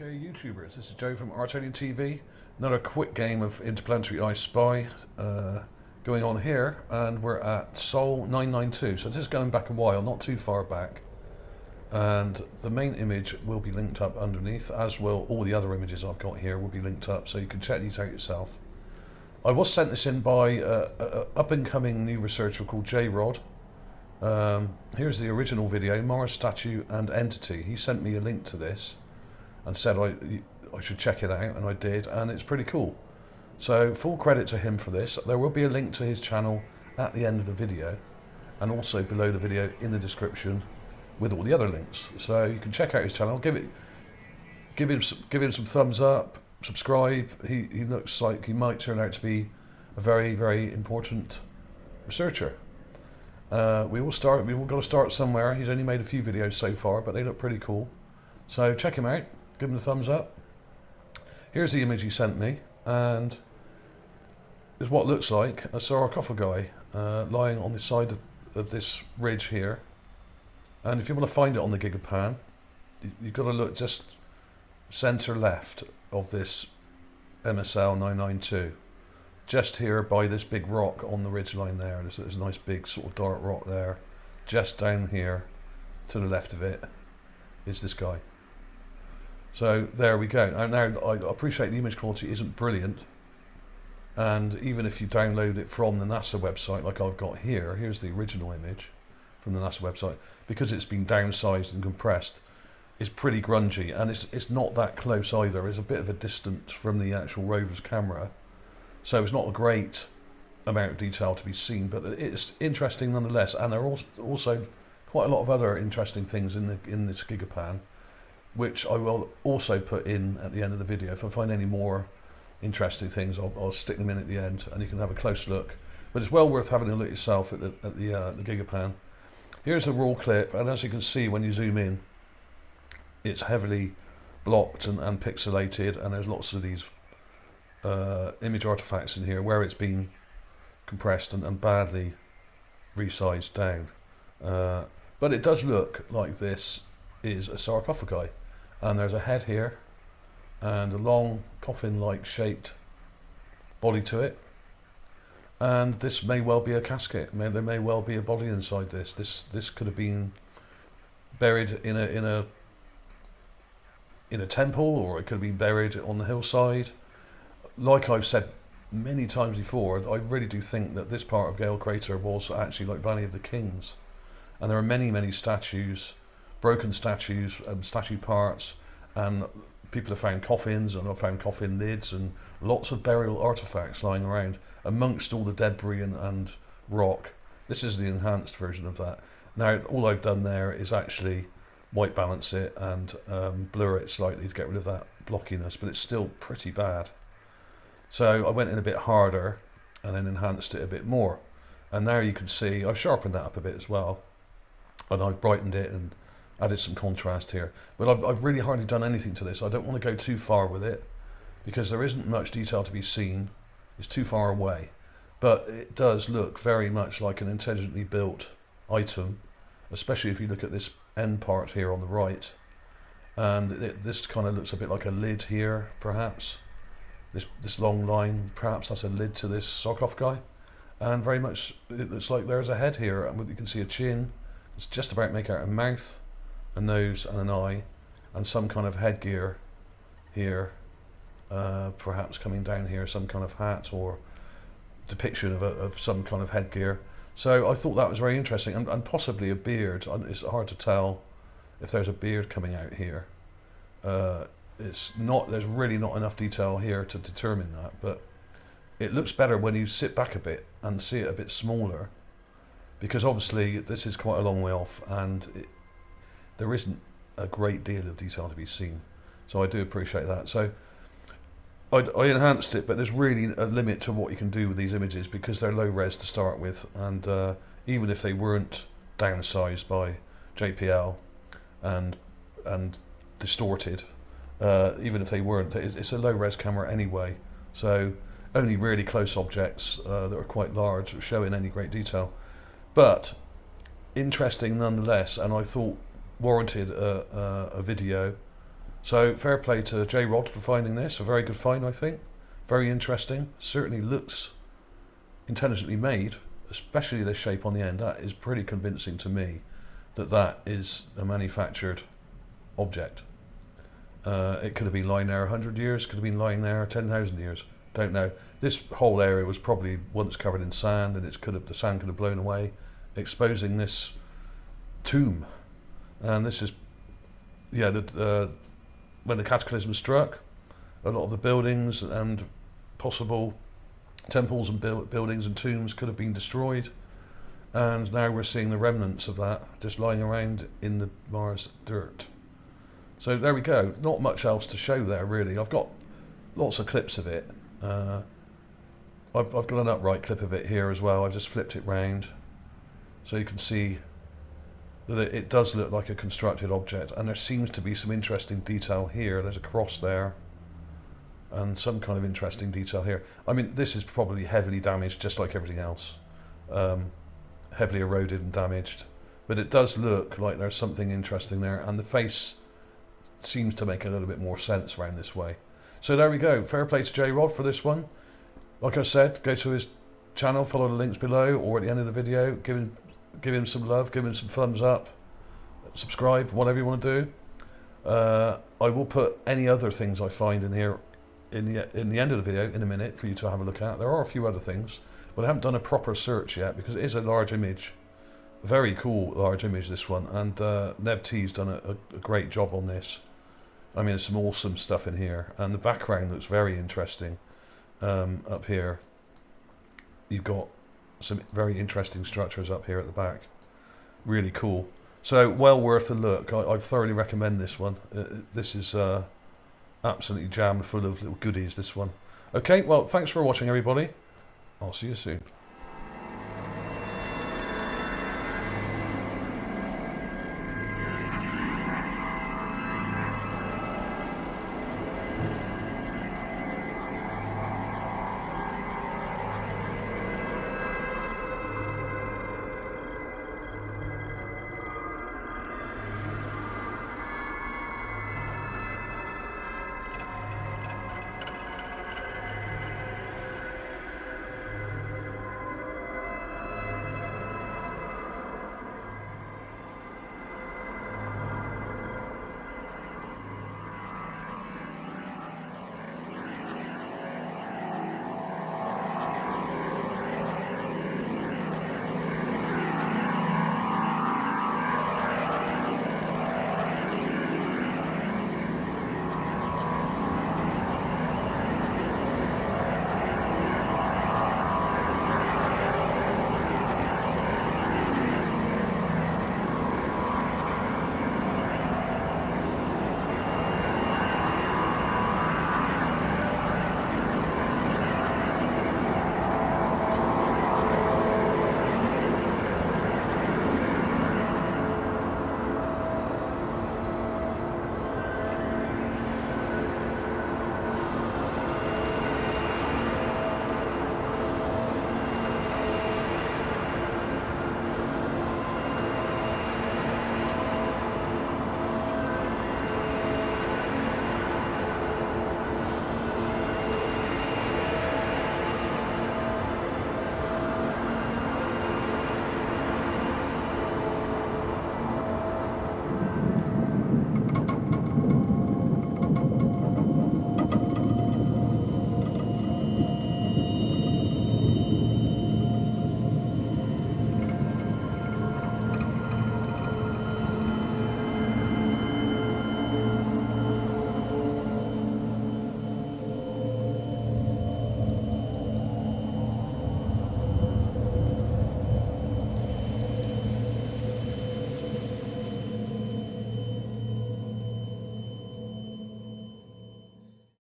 Okay, YouTubers, this is Joe from ArtAlienTV. Another quick game of Interplanetary I Spy going on here, and we're at Sol 992. So this is going back a while, not too far back. And the main image will be linked up underneath, as will all the other images I've got here will be linked up, so you can check these out yourself. I was sent this in by an up-and-coming new researcher called J-Rod. Here's the original video, Mars Statue and Entity. He sent me a link to this and said I should check it out, and I did, and it's pretty cool. So full credit to him for this. There will be a link to his channel at the end of the video, and also below the video in the description with all the other links. So you can check out his channel, give him some thumbs up, subscribe. He looks like he might turn out to be a very, very important researcher. We've all got to start somewhere. He's only made a few videos so far, but they look pretty cool. So check him out, give him a thumbs up. Here's the image he sent me, and is what looks like a sarcophagi lying on the side of this ridge here. And if you want to find it on the GIGApan, you've got to look just centre left of this MSL 992. Just here by this big rock on the ridgeline there. There's a nice big sort of dark rock there. Just down here to the left of it is this guy. So there we go. Now I appreciate the image quality isn't brilliant, and even if you download it from the NASA website like I've got here, here's the original image from the NASA website, because it's been downsized and compressed, it's pretty grungy, and it's not that close either. It's a bit of a distance from the actual rover's camera, so it's not a great amount of detail to be seen, but it's interesting nonetheless. And there are also quite a lot of other interesting things in this GIGApan, which I will also put in at the end of the video. If I find any more interesting things, I'll stick them in at the end, and you can have a close look. But it's well worth having a look yourself at the GIGApan. Here's a raw clip, and as you can see when you zoom in, it's heavily blocked and pixelated, and there's lots of these image artifacts in here where it's been compressed and badly resized down. But it does look like this is a sarcophagi, and there's a head here and a long coffin-like shaped body to it, and this may well be a casket. There may well be a body inside this. This could have been buried in a temple, or it could have been buried on the hillside. Like I've said many times before, I really do think that this part of Gale Crater was actually like Valley of the Kings, and there are many statues, broken statues and statue parts, and people have found coffins, and I've found coffin lids, and lots of burial artifacts lying around amongst all the debris and rock. This is the enhanced version of that. Now all I've done there is actually white balance it and blur it slightly to get rid of that blockiness, but it's still pretty bad. So I went in a bit harder and then enhanced it a bit more, and now you can see I've sharpened that up a bit as well, and I've brightened it and added some contrast here. But I've really hardly done anything to this. I don't want to go too far with it because there isn't much detail to be seen. It's too far away, but it does look very much like an intelligently built item, especially if you look at this end part here on the right, and this kind of looks a bit like a lid here, perhaps. This long line, perhaps that's a lid to this sarcophagi, and very much it looks like there's a head here, and you can see a chin. It's just about make out a mouth, a nose and an eye, and some kind of headgear here, perhaps coming down here, some kind of hat or depiction of some kind of headgear. So I thought that was very interesting, and possibly a beard. It's hard to tell if there's a beard coming out here. There's really not enough detail here to determine that, but it looks better when you sit back a bit and see it a bit smaller, because obviously this is quite a long way off, and there isn't a great deal of detail to be seen. So I do appreciate that. So I enhanced it, but there's really a limit to what you can do with these images because they're low res to start with, and even if they weren't downsized by JPL and distorted, even if they weren't, it's a low res camera anyway, so only really close objects that are quite large show in any great detail. But interesting nonetheless, and I thought warranted a video So fair play to J-Rod for finding this. A very good find, I think. Very interesting. Certainly looks intelligently made, especially the shape on the end. That is pretty convincing to me that that is a manufactured object. It could have been lying there 100 years, could have been lying there 10,000 years. Don't know. This whole area was probably once covered in sand, and the sand could have blown away, exposing this tomb. And this is, yeah, when the cataclysm struck, a lot of the buildings and possible temples and buildings and tombs could have been destroyed. And now we're seeing the remnants of that just lying around in the Mars dirt. So there we go. Not much else to show there, really. I've got lots of clips of it. I've got an upright clip of it here as well. I just flipped it round so you can see that it does look like a constructed object, and there seems to be some interesting detail here. There's a cross there and some kind of interesting detail here. I mean, this is probably heavily damaged, just like everything else. Heavily eroded and damaged, but it does look like there's something interesting there, and the face seems to make a little bit more sense around this way. So there we go. Fair play to J-Rod for this one. Like I said, go to his channel, follow the links below or at the end of the video. Give him some love, give him some thumbs up, subscribe, whatever you want to do. I will put any other things I find in here in the end of the video in a minute for you to have a look at. There are a few other things, but I haven't done a proper search yet because it is a large image. Very cool large image, this one, and Nev T's done a great job on this. I mean, there's some awesome stuff in here, and the background looks very interesting. Up here, you've got some very interesting structures up here at the back. Really cool. So, well worth a look. I thoroughly recommend this one. This is absolutely jammed full of little goodies, this one. Okay, well, thanks for watching, everybody. I'll see you soon.